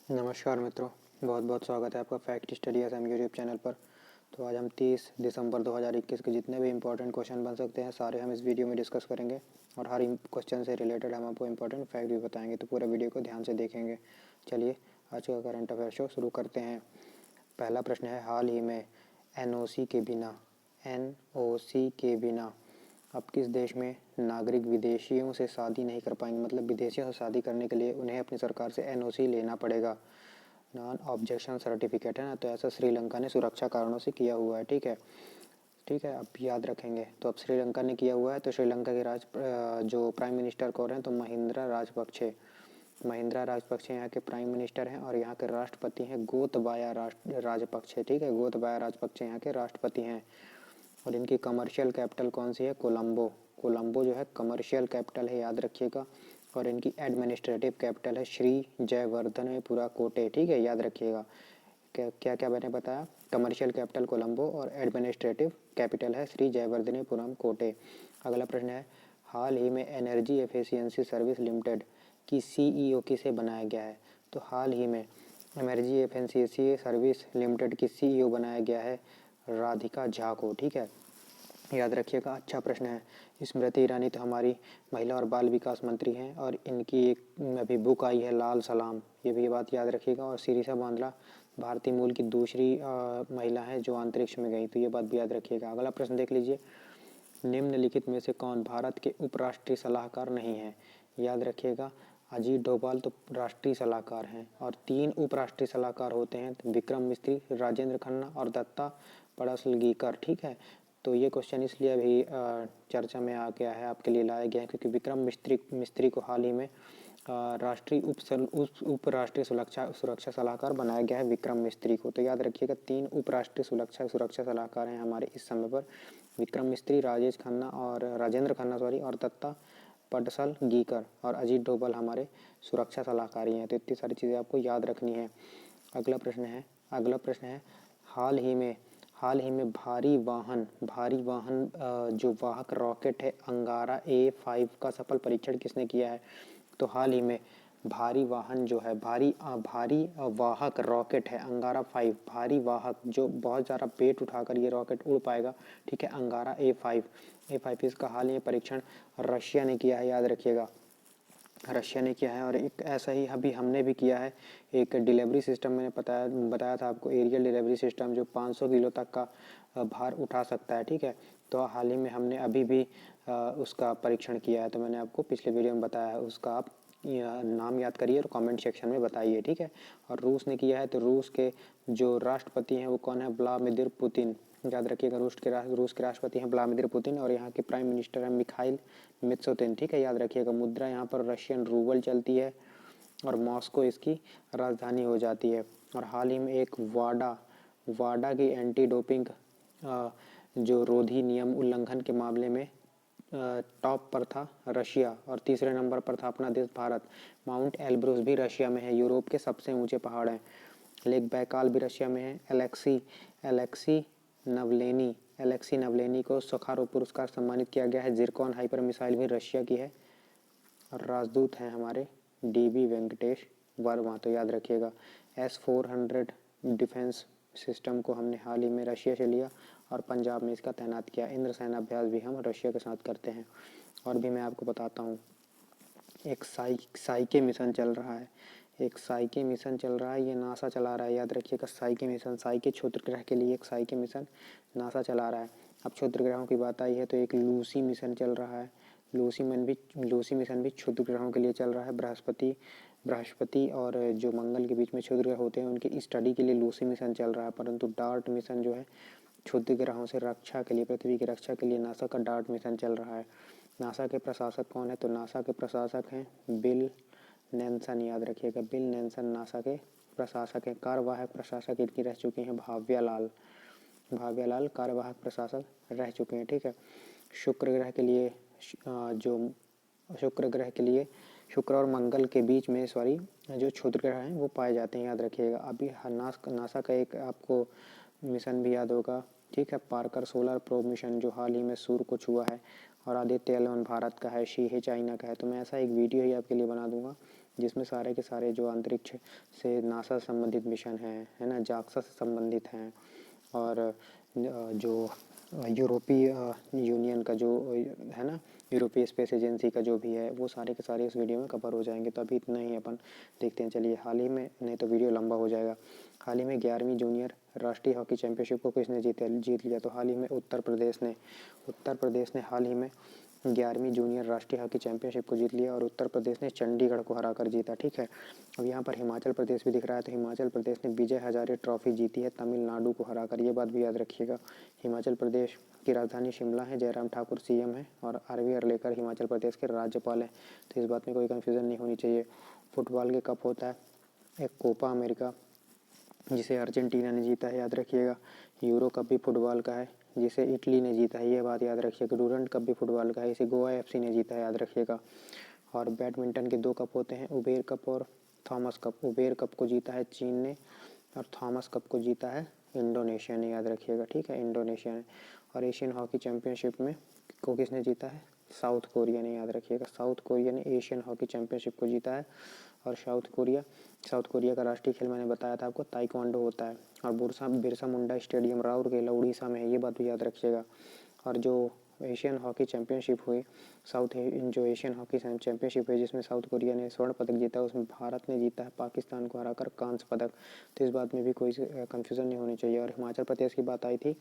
नमस्कार मित्रों, बहुत बहुत स्वागत है आपका fact study SM YouTube channel पर। तो आज हम 30 दिसंबर 2021 के जितने भी इंपॉर्टेंट क्वेश्चन बन सकते हैं सारे हम इस वीडियो में डिस्कस करेंगे और हर क्वेश्चन से रिलेटेड हम आपको इंपॉर्टेंट फैक्ट भी बताएंगे। तो पूरा वीडियो को ध्यान से देखेंगे। चलिए आज का करंट अफेयर शो शुरू करते हैं। पहला प्रश्न है, हाल ही में एनओसी के बिना अब किस देश में नागरिक विदेशियों से शादी नहीं कर पाएंगे? मतलब विदेशियों से शादी करने के लिए उन्हें अपनी सरकार से एनओसी लेना पड़ेगा, नॉन ऑब्जेक्शन सर्टिफिकेट है ना। तो ऐसा श्रीलंका ने सुरक्षा कारणों से किया हुआ है। ठीक है, अब याद रखेंगे। तो अब श्रीलंका ने किया हुआ है। तो श्रीलंका के जो प्राइम मिनिस्टर कौन हैं? तो महिंद्रा राजपक्षे यहाँ के प्राइम मिनिस्टर हैं और यहाँ के राष्ट्रपति हैं गोतबाया राजपक्षे। ठीक है, गोतबाया राजपक्षे यहाँ के राष्ट्रपति हैं। और इनकी कमर्शियल कैपिटल कौन सी है? कोलंबो जो है कमर्शियल कैपिटल है, याद रखिएगा। और इनकी एडमिनिस्ट्रेटिव कैपिटल है श्री जयवर्धनेपुरा कोटे। ठीक है, याद रखिएगा। क्या क्या मैंने बताया? कमर्शियल कैपिटल कोलंबो और एडमिनिस्ट्रेटिव कैपिटल है श्री जयवर्धनेपुरम कोटे। अगला प्रश्न है, हाल ही में एनर्जी एफिशिएंसी सर्विस लिमिटेड की सीईओ किसे बनाया गया है? तो हाल ही में एनर्जी एफिशिएंसी सर्विस लिमिटेड की सीईओ बनाया गया है राधिका झा को। ठीक है, याद रखिएगा। अच्छा प्रश्न है। स्मृति ईरानी तो हमारी महिला और बाल विकास मंत्री हैं और इनकी एक अभी बुक आई है लाल सलाम, ये भी बात याद रखिएगा। और सिरिसा बांद्रा भारतीय मूल की दूसरी महिला है जो अंतरिक्ष में गई, तो ये बात भी याद रखिएगा। अगला प्रश्न देख लीजिए, निम्नलिखित में से कौन भारत के उपराष्ट्रीय सलाहकार नहीं है? याद रखिएगा, अजीत डोभाल तो राष्ट्रीय सलाहकार हैं और 3 उपराष्ट्रीय सलाहकार होते हैं, विक्रम मिस्त्री, राजेंद्र खन्ना और दत्ता पड़सलगीकर। ठीक है, तो ये क्वेश्चन इसलिए अभी चर्चा में आ गया है, आपके लिए लाया गया है क्योंकि विक्रम मिस्त्री को हाल ही में राष्ट्रीय उपराष्ट्रीय सुरक्षा सलाहकार बनाया गया है, विक्रम मिस्त्री को। तो याद रखिएगा 3 उपराष्ट्रीय सुरक्षा सलाहकार हैं हमारे इस समय पर, विक्रम मिस्त्री, राजेंद्र खन्ना और दत्ता पडसलगीकर और अजीत डोभाल हमारे सुरक्षा सलाहकारी हैं। तो इतनी सारी चीज़ें आपको याद रखनी है। अगला प्रश्न है, हाल ही में भारी वाहन जो वाहक रॉकेट है अंगारा A5 का सफल परीक्षण किसने किया है? तो हाल ही में भारी वाहन जो है भारी वाहक रॉकेट है अंगारा 5, भारी वाहक जो बहुत ज़्यादा वेट उठाकर ये रॉकेट उड़ पाएगा। ठीक है, अंगारा A5 इसका हाल ही परीक्षण रशिया ने किया है, याद रखिएगा। रशिया ने किया है। और एक ऐसा ही अभी हमने भी किया है, एक डिलीवरी सिस्टम मैंने बताया था आपको, एरियल डिलीवरी सिस्टम जो 500 किलो तक का भार उठा सकता है। ठीक है, तो हाल ही में हमने अभी भी उसका परीक्षण किया है, तो मैंने आपको पिछले वीडियो में बताया है। उसका आप नाम याद करिए और कमेंट सेक्शन में बताइए। ठीक है, और रूस ने किया है, तो रूस के जो राष्ट्रपति हैं वो कौन है? Vladimir Putin. याद रखिएगा, रूस के राष्ट्रपति हैं व्लादिमीर पुतिन और यहाँ के प्राइम मिनिस्टर हैं मिखाइल मित्सोतिन। ठीक है, याद रखिएगा। मुद्रा यहाँ पर रशियन रूबल चलती है और मॉस्को इसकी राजधानी हो जाती है। और हाल ही में एक वाडा की एंटी डोपिंग जो रोधी नियम उल्लंघन के मामले में टॉप पर था रशिया और तीसरे नंबर पर था अपना देश भारत। माउंट एल्ब्रुस भी रशिया में है, यूरोप के सबसे ऊंचे पहाड़ हैं। लेक बैकाल भी रशिया में है। एलेक्सी नवलेनी को सखारोव पुरस्कार सम्मानित किया गया है। जिरकॉन हाइपर मिसाइल भी रशिया की है और राजदूत हैं हमारे DB वेंकटेश वर्मा। तो याद रखिएगा, S-400 डिफेंस सिस्टम को हमने हाल ही में रशिया से लिया और पंजाब में इसका तैनात किया। इंद्रसेना अभ्यास भी हम रशिया के साथ करते हैं। और भी मैं आपको बताता हूँ, एक साइके मिशन चल रहा है, ये नासा चला रहा है। याद रखिएगा, साइके मिशन, साइके क्षुद्र ग्रह के लिए एक साइके मिशन नासा चला रहा है। अब क्षुद्र ग्रहों की बात आई है तो एक लूसी मिशन चल रहा है। लूसी मिशन भी क्षुद्र ग्रहों के लिए चल रहा है। बृहस्पति और जो मंगल के बीच में क्षुद्र ग्रह होते हैं उनकी स्टडी के लिए लूसी मिशन चल रहा है। परंतु डार्ट मिशन जो है क्षुद्र ग्रहों से रक्षा के लिए, पृथ्वी की रक्षा के लिए नासा का डार्ट मिशन चल रहा है। नासा के प्रशासक कौन है? तो नासा के प्रशासक हैं बिल नैल्सन। याद रखिएगा, बिल नैल्सन नासा के प्रशासक हैं। कार्यवाहक प्रशासक इनकी रह चुके हैं भाव्या लाल कार्यवाहक प्रशासक रह चुके हैं। ठीक है, शुक्र ग्रह के लिए शुक्र और मंगल के बीच में जो क्षुद्र ग्रह हैं वो पाए जाते हैं, याद रखिएगा। अभी नासा का एक आपको मिशन भी याद होगा। ठीक है, पार्कर सोलर प्रोब मिशन जो हाल ही में सूर्य को छुआ है। और आदित्य L1 भारत का है, शीहे चाइना का है। तो मैं ऐसा एक वीडियो ही आपके लिए बना दूंगा जिसमें सारे के सारे जो अंतरिक्ष से नासा से संबंधित मिशन हैं, है ना, जाक्सा से संबंधित हैं, और जो यूरोपीय यूनियन का जो है ना, यूरोपीय स्पेस एजेंसी का जो भी है, वो सारे के सारे इस वीडियो में कवर हो जाएंगे। तो अभी इतना ही अपन देखते हैं। चलिए, हाल ही में, नहीं तो वीडियो लंबा हो जाएगा। हाल ही में 11वीं जूनियर राष्ट्रीय हॉकी चैंपियनशिप को किसने जीत लिया? तो हाल ही में उत्तर प्रदेश ने हाल ही में 11वीं जूनियर राष्ट्रीय हॉकी चैंपियनशिप को जीत लिया, और उत्तर प्रदेश ने चंडीगढ़ को हराकर जीता। ठीक है, अब यहाँ पर हिमाचल प्रदेश भी दिख रहा है, तो हिमाचल प्रदेश ने विजय हजारे ट्रॉफी जीती है तमिलनाडु को हराकर। ये बात भी याद रखिएगा। हिमाचल प्रदेश की राजधानी शिमला है, जयराम ठाकुर सीएम है, और आरवी अरलेकर हिमाचल प्रदेश के राज्यपाल हैं। तो इस बात में कोई कन्फ्यूज़न नहीं होनी चाहिए। फुटबॉल के कप होता है एक कोपा अमेरिका, जिसे अर्जेंटीना ने जीता है, याद रखिएगा। यूरो कप भी फुटबॉल का है, जिसे इटली ने जीता है, ये बात याद रखिएगा। डूरंट कप भी फुटबॉल का है, इसे गोवा एफसी ने जीता है, याद रखिएगा। और बैडमिंटन के 2 कप होते हैं, उबेर कप और थॉमस कप। उबेर कप को जीता है चीन ने, और थॉमस कप को जीता है इंडोनेशिया ने, याद रखिएगा। ठीक है, इंडोनेशिया ने। और एशियन हॉकी चैंपियनशिप में को किसने जीता है? साउथ कोरिया ने, याद रखिएगा। साउथ कोरिया ने एशियन हॉकी चैंपियनशिप को जीता है। और साउथ कोरिया का राष्ट्रीय खेल मैंने बताया था आपको, ताइक्वांडो होता है। और बिरसा मुंडा स्टेडियम राउरकेला उड़ीसा में है, ये बात भी याद रखिएगा। और जो एशियन हॉकी चैंपियनशिप हुई, जो एशियन हॉकी चैंपियनशिप है जिसमें साउथ कोरिया ने स्वर्ण पदक जीता, उसमें भारत ने जीता है पाकिस्तान को हराकर कांस्य पदक। तो इस बात में भी कोई कन्फ्यूज़न नहीं होनी चाहिए। और हिमाचल प्रदेश की बात आई थी,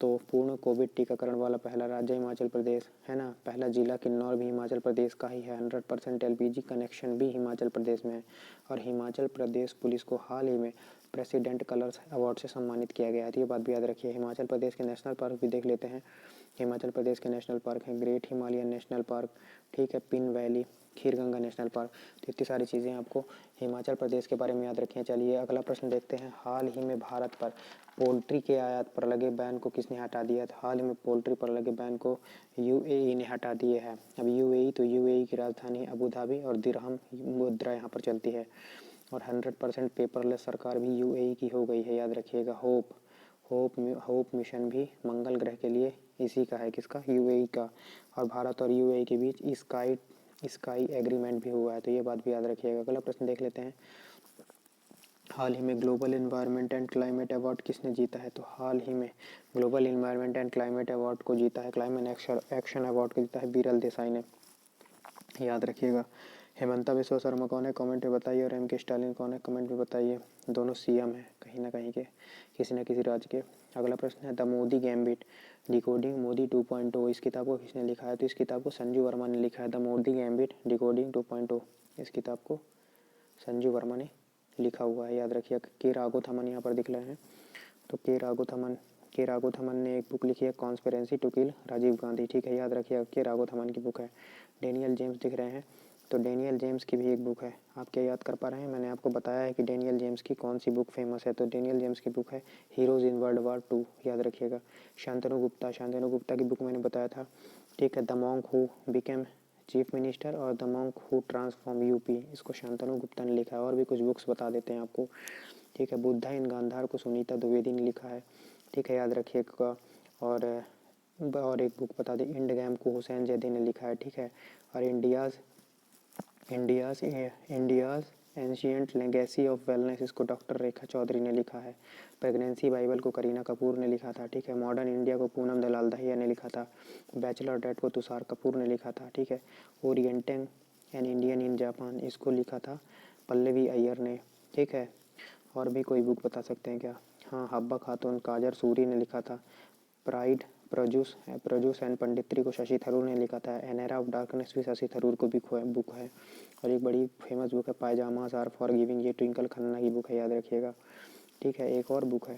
तो पूर्ण कोविड टीकाकरण वाला पहला राज्य हिमाचल प्रदेश है ना। पहला जिला किन्नौर भी हिमाचल प्रदेश का ही है। 100% एलपीजी कनेक्शन भी हिमाचल प्रदेश में है। और हिमाचल प्रदेश पुलिस को हाल ही में प्रेसिडेंट कलर्स अवार्ड से सम्मानित किया गया है। तो ये बात भी याद रखिए। हिमाचल प्रदेश के नेशनल पार्क भी देख लेते हैं। हिमाचल प्रदेश के नेशनल पार्क हैं ग्रेट हिमालयन नेशनल पार्क, ठीक है, pin valley, Kheerganga national park. तो इतनी सारी चीज़ें आपको हिमाचल प्रदेश के बारे में याद रखिए। चलिए, अगला प्रश्न देखते हैं। हाल ही में भारत पर पोल्ट्री के आयात पर लगे बैन को किसने हटा दिया? तो हाल ही में पोल्ट्री पर लगे बैन को यूएई ने हटा दिए है। अब यूएई की राजधानी अबू धाबी, और दिरहम मुद्रा यहाँ पर चलती है। और 100% पेपरलेस सरकार भी यूएई की हो गई है, याद रखिएगा। होप मिशन भी मंगल ग्रह के लिए इसी का है, किसका? यूएई का। और भारत और यूएई के बीच स्काई एग्रीमेंट भी हुआ है, तो ये बात भी याद रखिएगा। अगला प्रश्न देख लेते हैं। हाल ही में global environment and climate award किसने जीता है? तो हाल ही में global environment and climate award को जीता है, क्लाइमेट एक्शन अवार्ड को जीता है विरल देसाई ने, याद रखिएगा। हेमंता बिस्वा शर्मा कौन है? कमेंट में बताइए। और एम.के. स्टालिन कौन है? कमेंट में बताइए। दोनों सीएम हैं कहीं ना कहीं के, किसी न किसी राज्य के। अगला प्रश्न है the Modi gambit decoding Modi 2.0, इस किताब को किसने लिखा है? तो इस किताब को संजू वर्मा ने लिखा है। द मोदी गैम्बिट डिकोडिंग 2.0, इस किताब को संजू वर्मा ने लिखा हुआ है, याद रखिए। के राघोथमन यहाँ पर दिख रहे हैं, तो के राघोथमन ने एक बुक लिखी है conspiracy to kill Rajiv Gandhi, ठीक है, याद रखिएगा। के राघोथमन की बुक है। डेनियल जेम्स दिख रहे हैं, तो डेनियल जेम्स की भी एक बुक है। आप क्या याद कर पा रहे हैं? मैंने आपको बताया है कि डेनियल जेम्स की कौन सी बुक फेमस है, तो डेनियल जेम्स की बुक है हीरोज़ इन वर्ल्ड वॉर 2, याद रखिएगा। शांतनु गुप्ता की बुक मैंने बताया था, ठीक है। The monk who became chief minister और the monk who transform UP, इसको शांतनु गुप्ता ने लिखा है। और भी कुछ बुक्स बता देते हैं आपको, ठीक है। बुद्धा इन गांधार को सुनीता द्विवेदी ने लिखा है, ठीक है, याद रखिएगा। और एक बुक बता दें, इंड गेम को हुसैन जैदी ने लिखा है, ठीक है। और India's ancient legacy of wellness, इसको डॉक्टर रेखा चौधरी ने लिखा है। प्रेगनेंसी बाइबल को करीना कपूर ने लिखा था, ठीक है। मॉडर्न इंडिया को पूनम दलाल दहिया ने लिखा था। बैचलर डेट को तुषार कपूर ने लिखा था, ठीक है। Orienting an Indian in Japan, इसको लिखा था पल्लवी अय्यर ने, ठीक है। और भी कोई बुक बता सकते हैं क्या? हाँ, हब्बा खातून काजर सूरी ने लिखा था। प्राइड प्रजूस एंड पंडित्री को शशि थरूर ने लिखा था। एन एरा ऑफ डार्कनेस भी शशि थरूर को भी बुक है। और एक बड़ी फेमस बुक है पायजामास आर फॉर गिविंग, ये ट्विंकल खन्ना की बुक है, याद रखिएगा, ठीक है। एक और बुक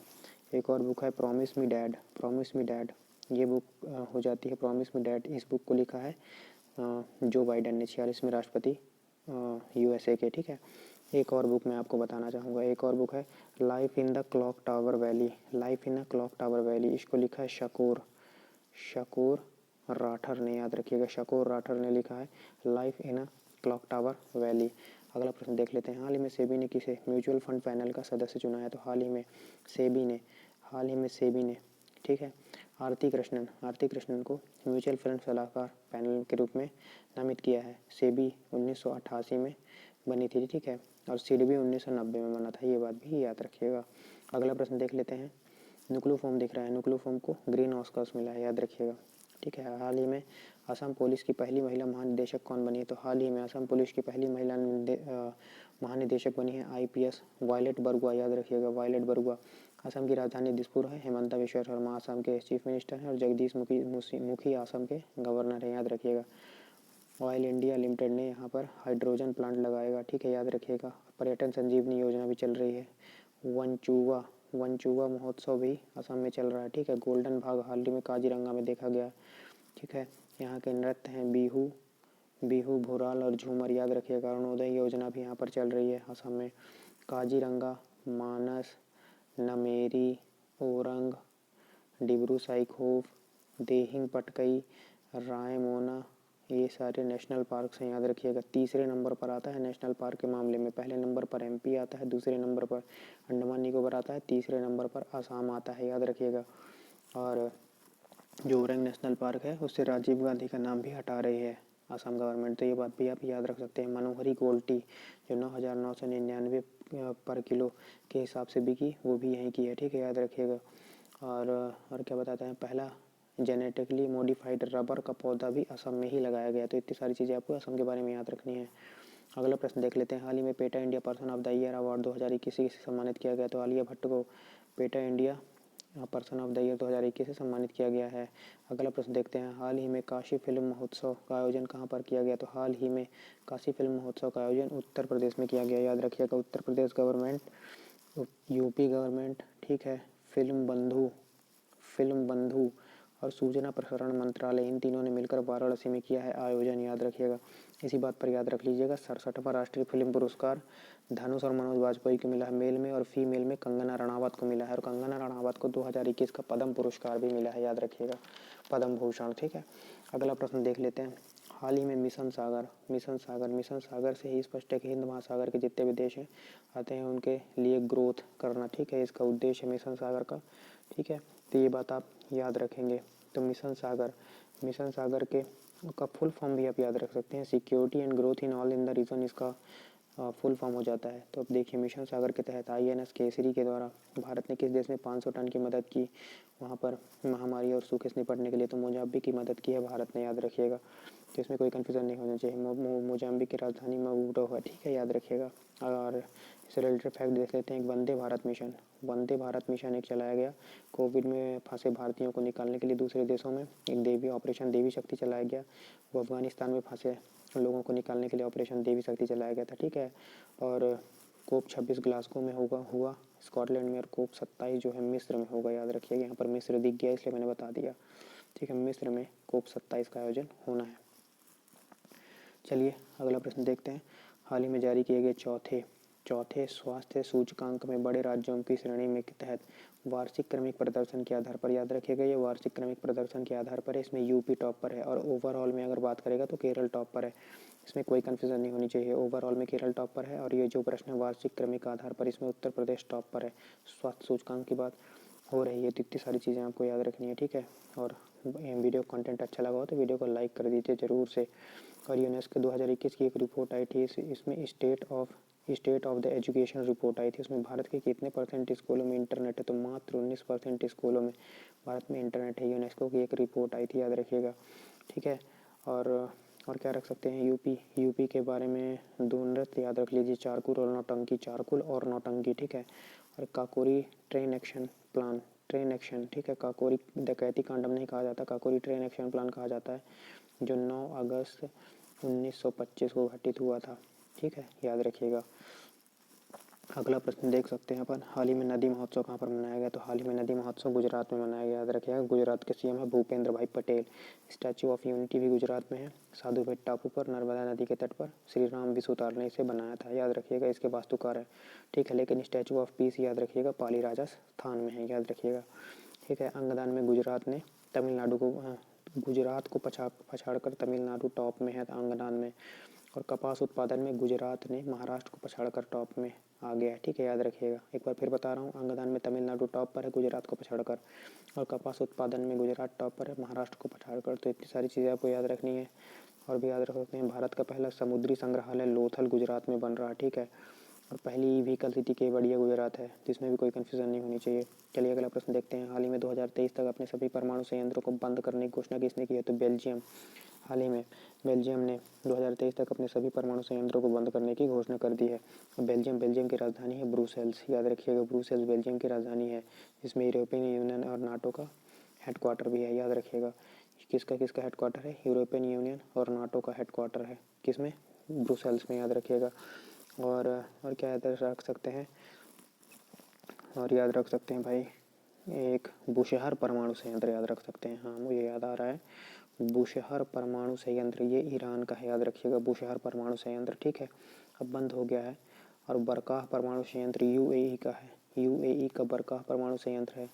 है प्रॉमिस मी डैड, ये बुक हो जाती है प्रॉमिस मी डैड। इस बुक को लिखा है जो बाइडेन ने, 46वें राष्ट्रपति यूएसए के, ठीक है। एक और बुक मैं आपको बताना चाहूँगा, एक और बुक है life in the clock tower valley, इसको लिखा है शकूर राठर ने, याद रखिएगा। शकूर राठर ने लिखा है life in a clock tower valley. अगला प्रश्न देख लेते हैं। हाल ही में सेबी ने किसे म्यूचुअल फंड पैनल का सदस्य चुना है? तो हाल ही में सेबी ने, ठीक है, आरती कृष्णन को म्यूचुअल फंड सलाहकार पैनल के रूप में नामित किया है। सेबी 1988 में बनी थी, ठीक है। और सिडबी 1990 में बना था, ये बात भी याद रखिएगा। अगला प्रश्न देख लेते हैं। नुक्लू दिख रहा है, नुक्लू को ग्रीन ऑस्कर्स मिला है, याद रखिएगा, ठीक है। हाल ही में असम पुलिस की पहली महिला महानिदेशक कौन बनी है? तो हाल ही में असम पुलिस की पहली महिला महानिदेशक बनी है IPS वायलेट बरुआ, याद रखिएगा, वायलेट बरुआ। असम की राजधानी दिसपुर है। हेमंता बिश्वा शर्मा असम के चीफ मिनिस्टर हैं और जगदीश मुखी असम के गवर्नर हैं, याद रखिएगा। ऑयल इंडिया लिमिटेड ने यहाँ पर हाइड्रोजन प्लांट लगाएगा, ठीक है, याद रखिएगा। पर्यटन संजीवनी योजना भी चल रही है। वनचुवा महोत्सव भी असम में चल रहा है, ठीक है। गोल्डन भाग हाल ही में काजीरंगा में देखा गया, ठीक है। यहाँ के नृत्य हैं बिहू, भोराल और झूमर, याद रखिएगा। अरुणोदय योजना भी यहाँ पर चल रही है असम में। काजीरंगा, मानस, नमेरी, ओरंग, डिब्रू साइखोव, देहिंग पटकई, रायमोना, ये सारे नेशनल पार्क्स हैं, याद रखिएगा। तीसरे नंबर पर आता है नेशनल पार्क के मामले में। पहले नंबर पर MP आता है, दूसरे नंबर पर अंडमान निकोबार आता है, तीसरे नंबर पर असम आता है, याद रखिएगा। और जो ओरंग नेशनल पार्क है उससे राजीव गांधी का नाम भी हटा रही है असम गवर्नमेंट, तो ये बात भी आप याद रख सकते हैं। मनोहरी गोल्ड टी जो 9,999 पर किलो के हिसाब से बिकी, वो भी यहीं की है, ठीक है, याद रखिएगा। और क्या बताते हैं, पहला जेनेटिकली मॉडिफाइड रबर का पौधा भी असम में ही लगाया गया। तो इतनी सारी चीज़ें आपको असम के बारे में याद रखनी है। अगला प्रश्न देख लेते हैं। हाल ही में PETA India person of the year award 2021 से सम्मानित किया गया। तो आलिया भट्ट को PETA India person of the year 2021 से सम्मानित किया गया है। अगला प्रश्न देखते हैं। हाल ही में काशी फिल्म महोत्सव का आयोजन कहाँ पर किया गया? तो हाल ही में काशी फिल्म महोत्सव का आयोजन उत्तर प्रदेश में किया गया, याद रखिएगा। Uttar Pradesh government, UP government, ठीक है, फिल्म बंधु और सूचना प्रसारण मंत्रालय, इन तीनों ने मिलकर वाराणसी में किया है आयोजन, याद रखिएगा। इसी बात पर याद रख लीजिएगा। 67वां राष्ट्रीय फिल्म पुरस्कार धनुष और मनोज वाजपेयी को मिला है मेल में, और फीमेल में कंगना रणावत को मिला है। और कंगना रणावत को 2021 का पद्म पुरस्कार भी मिला है, याद रखिएगा, पद्म भूषण, ठीक है। अगला प्रश्न देख लेते हैं। हाल ही में मिशन सागर से ही स्पष्ट है कि हिंद महासागर के जितने भी देश हैं आते हैं उनके लिए ग्रोथ करना, ठीक है, इसका उद्देश्य है मिशन सागर का, ठीक है। तो ये बात आप याद रखेंगे। तो मिशन सागर के का फुल फॉर्म भी आप याद रख सकते हैं, security and growth in all in the region, इसका फुल फॉर्म हो जाता है। तो अब देखिए, मिशन सागर के तहत INS केसरी के द्वारा भारत ने किस देश में 500 टन की मदद की वहाँ पर महामारी और सूखे से निपटने के लिए? तो मोजाम्बिक की मदद की है भारत ने, याद रखिएगा। तो इसमें कोई कन्फ्यूजन नहीं होना चाहिए। मोजाम्बिक की राजधानी मपुटो है, ठीक है, याद रखिएगा। और इससे रिलेटेड फैक्ट देख लेते हैं। एक वंदे भारत मिशन एक चलाया गया कोविड में फंसे भारतीयों को निकालने के लिए दूसरे देशों में। एक ऑपरेशन देवी शक्ति चलाया गया, वो अफगानिस्तान में फंसे लोगों को निकालने के लिए ऑपरेशन देवी शक्ति चलाया गया था, ठीक है। और COP 26 ग्लासगो में हुआ स्कॉटलैंड में, और COP 27 जो है मिस्र में होगा, याद रखिएगा। यहाँ पर मिस्र दिख गया इसलिए मैंने बता दिया, ठीक है। मिस्र में COP 27 का आयोजन होना है। चलिए अगला प्रश्न देखते हैं। हाल ही में जारी किए गए चौथे स्वास्थ्य सूचकांक में बड़े राज्यों की श्रेणी में के तहत वार्षिक क्रमिक प्रदर्शन के आधार पर, याद रखिएगा, ये वार्षिक क्रमिक प्रदर्शन के आधार पर है। इसमें UP टॉप पर है, और ओवरऑल में अगर बात करेगा तो केरल टॉप पर है। इसमें कोई कन्फ्यूजन नहीं होनी चाहिए, ओवरऑल में केरल टॉप पर है। और ये जो प्रश्न है वार्षिक क्रमिक आधार पर, इसमें उत्तर प्रदेश टॉप पर है। स्वास्थ्य सूचकांक की बात हो रही है, तो इतनी सारी चीज़ें आपको याद रखनी है, ठीक है। और वीडियो कंटेंट अच्छा लगा हो तो वीडियो को लाइक कर दीजिए ज़रूर से। और यूनेस्को 2021 की एक रिपोर्ट आई थी, इसमें state of the education report आई थी। उसमें भारत के कितने % स्कूलों में इंटरनेट है? तो मात्र 19% स्कूलों में भारत में इंटरनेट है। यूनेस्को की एक रिपोर्ट आई थी, याद रखिएगा, ठीक है। और क्या रख सकते हैं, यूपी के बारे में 2 नृत्य याद रख लीजिए, चारकुल और नौटंकी, ठीक है। और काकोरी ट्रेन एक्शन, ठीक है। काकोरी डकैती कांडम नहीं कहा जाता, काकोरी ट्रेन एक्शन प्लान कहा जाता है, जो 9 अगस्त 1925 को घटित हुआ था, ठीक है, याद रखिएगा। अगला प्रश्न देख सकते हैं अपन। हाल ही में नदी महोत्सव कहाँ पर मनाया गया? तो हाल ही में नदी महोत्सव गुजरात में मनाया गया, याद रखिएगा। गुजरात के CM है भूपेंद्र भाई पटेल। स्टैचू ऑफ यूनिटी भी गुजरात में है, साधु बेट टापू पर नर्मदा नदी के तट पर श्री राम विश्वतार ने इसे बनाया था, याद रखिएगा। इसके वास्तुकार है, ठीक है। लेकिन स्टैचू ऑफ पीस याद रखिएगा पाली राजस्थान में है, याद रखिएगा, ठीक है। अंगदान में गुजरात को पछाड़कर तमिलनाडु टॉप में है अंगदान में। और कपास उत्पादन में गुजरात ने महाराष्ट्र को पछाड़कर टॉप में आ गया है, ठीक है, याद रखिएगा। एक बार फिर बता रहा हूँ, अंगदान में तमिलनाडु टॉप पर है गुजरात को पछाड़कर, और कपास उत्पादन में गुजरात टॉप पर है महाराष्ट्र को पछाड़कर। तो इतनी सारी चीज़ें आपको याद रखनी है। और भी याद रख सकते हैं भारत का पहला समुद्री संग्रहालय लोथल गुजरात में बन रहा है, ठीक है। और पहली व्हीकल सिटी केवड़िया गुजरात है, जिसमें भी कोई कन्फ्यूज़न नहीं होनी चाहिए। चलिए अगला प्रश्न देखते हैं। हाल ही में 2023 तक अपने सभी परमाणु संयंत्रों को बंद करने की घोषणा किसने की है? तो बेल्जियम। हाल ही में बेल्जियम ने 2023 तक अपने सभी परमाणु संयंत्रों को बंद करने की घोषणा कर दी है। बेल्जियम की राजधानी है ब्रुसेल्स, याद रखिएगा ब्रुसेल्स बेल्जियम की राजधानी है, जिसमें यूरोपियन यूनियन और नाटो का हेडक्वार्टर भी है, याद रखिएगा। किसका हेडक्वार्टर है? यूरोपियन यूनियन और नाटो का हेडक्वार्टर है किसमें? ब्रुसेल्स में, याद रखिएगा। और क्या याद रख सकते हैं? और याद रख सकते हैं भाई, एक बुशहर परमाणु संयंत्र याद रख सकते हैं। हाँ, मुझे याद आ रहा है, बुशहर परमाणु संयंत्र ये ईरान का है, याद रखिएगा बुशहर परमाणु संयंत्र, ठीक है। अब बंद हो गया है। और बरकाह परमाणु संयंत्र यूएई का है, यूएई का बरकाह परमाणु संयंत्र है।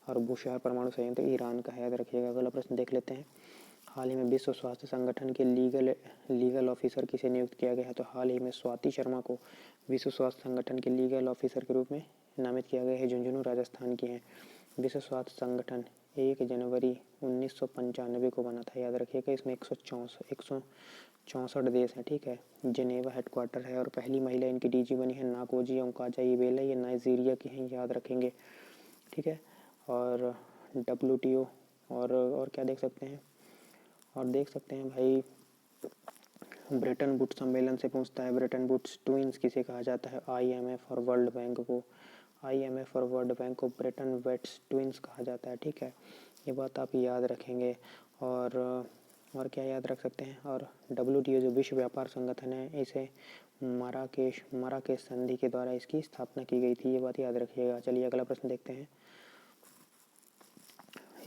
और बुशहर परमाणु संयंत्र ईरान का है, याद रखिएगा। अगला प्रश्न देख लेते हैं। हाल ही में विश्व स्वास्थ्य संगठन के लीगल ऑफिसर किसे नियुक्त किया गया है? तो हाल ही में स्वाति शर्मा को विश्व स्वास्थ्य संगठन के लीगल ऑफिसर के रूप में नामित किया गया है। झुंझुनू राजस्थान की हैं। विश्व स्वास्थ्य संगठन 1 जनवरी 1995 को बना था, याद रखिएगा। इसमें 164 देश हैं, ठीक है। जिनेवा हेडक्वार्टर है। और पहली महिला इनकी डीजी बनी है नाकोजी ओंकाजा इबेला, ये नाइजीरिया की हैं, याद रखेंगे, ठीक है। और WTO और क्या देख सकते हैं? और देख सकते हैं भाई, ब्रेटन वुड्स सम्मेलन से पूछता है, ब्रेटन वुड्स ट्विंस किसे कहा जाता है? IMF और वर्ल्ड बैंक को, IMF और वर्ल्ड बैंक को ब्रेटन वुड्स ट्विंस कहा जाता है, ठीक है। ये बात आप याद रखेंगे। और क्या याद रख सकते हैं? और WTO जो विश्व व्यापार संगठन है, इसे मराकेश संधि के द्वारा इसकी स्थापना की गई थी, ये बात याद रखिएगा। चलिए अगला प्रश्न देखते हैं।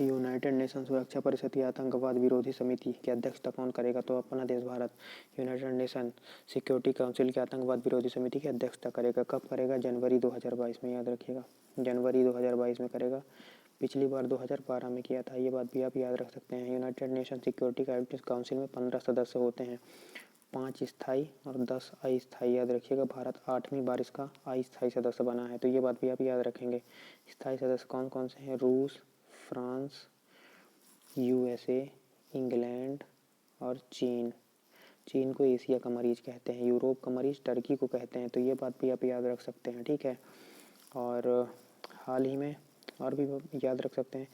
यूनाइटेड नेशन सुरक्षा परिषद की आतंकवाद विरोधी समिति की अध्यक्षता कौन करेगा? तो अपना देश Bharat United nation security council की आतंकवाद विरोधी समिति की अध्यक्षता करेगा। कब करेगा? जनवरी 2022 में, याद रखिएगा, जनवरी 2022 में करेगा। पिछली बार 2012 में किया था, ये बात भी आप याद रख सकते हैं। यूनाइटेड नेशन सिक्योरिटी काउंसिल में 15 सदस्य होते हैं, 5 स्थायी और 10 अस्थायी, याद रखिएगा। भारत 8वीं बार इसका अस्थायी सदस्य बना है, तो ये बात भी आप याद रखेंगे। स्थायी सदस्य कौन कौन से हैं? रूस, फ्रांस, USA, इंग्लैंड और चीन। चीन को एशिया का मरीज कहते हैं, यूरोप का मरीज टर्की को कहते हैं, तो ये बात भी आप याद रख सकते हैं, ठीक है। और हाल ही में और भी याद रख सकते हैं,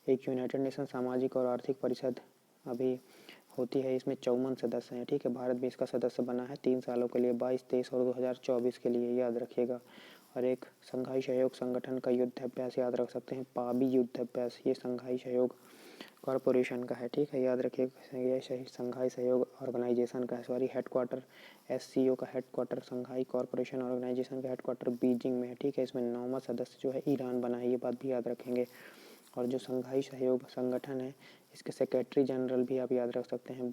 एक यूनाइटेड नेशन सामाजिक और आर्थिक परिषद अभी होती है, इसमें 54 सदस्य हैं, ठीक है। भारत भी इसका सदस्य बना है 3 सालों के लिए, 22, 23 और 2024 के लिए, याद रखिएगा। और एक संघाई सहयोग संगठन का युद्धाभ्यास याद रख सकते हैं, पाबी युद्धाभ्यास, ये संघाई सहयोग कॉरपोरेशन का है, ठीक है, याद रखिएगा। ये संघाई सहयोग ऑर्गेनाइजेशन का है, सॉरी, हेडक्वार्टर SCO का हेडक्वार्टर संघाई कॉरपोरेशन ऑर्गेनाइजेशन का हेडक्वार्टर बीजिंग में है, ठीक है। इसमें 9वां सदस्य जो है ईरान बना है, ये बात भी याद रखेंगे। और जो संघाई सहयोग संगठन है, इसके सेक्रेटरी जनरल भी आप याद रख सकते हैं,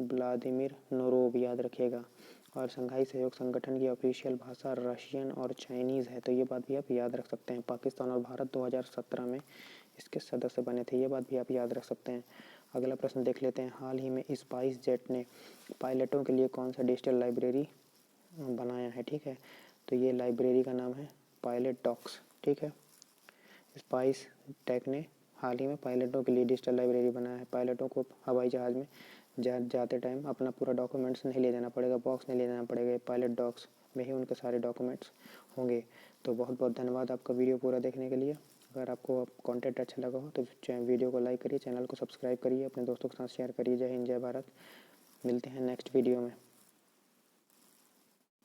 व्लादिमीर नोरोव, याद रखिएगा। और संघाई सहयोग संगठन की ऑफिशियल भाषा रशियन और चाइनीज़ है, तो ये बात भी आप याद रख सकते हैं। पाकिस्तान और भारत 2017 में इसके सदस्य बने थे, ये बात भी आप याद रख सकते हैं। अगला प्रश्न देख लेते हैं। हाल ही में स्पाइस जेट ने पायलटों के लिए कौन सा डिजिटल लाइब्रेरी बनाया है, ठीक है। तो ये लाइब्रेरी का नाम है पायलट डॉक्स, ठीक है। स्पाइस टेक ने हाल ही में पायलटों के लिए डिजिटल लाइब्रेरी बनाया है। पायलटों को हवाई जहाज़ में जाते टाइम अपना पूरा डॉक्यूमेंट्स नहीं ले जाना पड़ेगा, बॉक्स नहीं ले जाना पड़ेगा, पायलट डॉक्स में ही उनके सारे डॉक्यूमेंट्स होंगे। तो बहुत बहुत धन्यवाद आपका वीडियो पूरा देखने के लिए। अगर आपको कंटेंट अच्छा लगा हो तो वीडियो को लाइक करिए, चैनल को सब्सक्राइब करिए, अपने दोस्तों के साथ शेयर करिए। जय हिंद, जय भारत। मिलते हैं नेक्स्ट वीडियो में।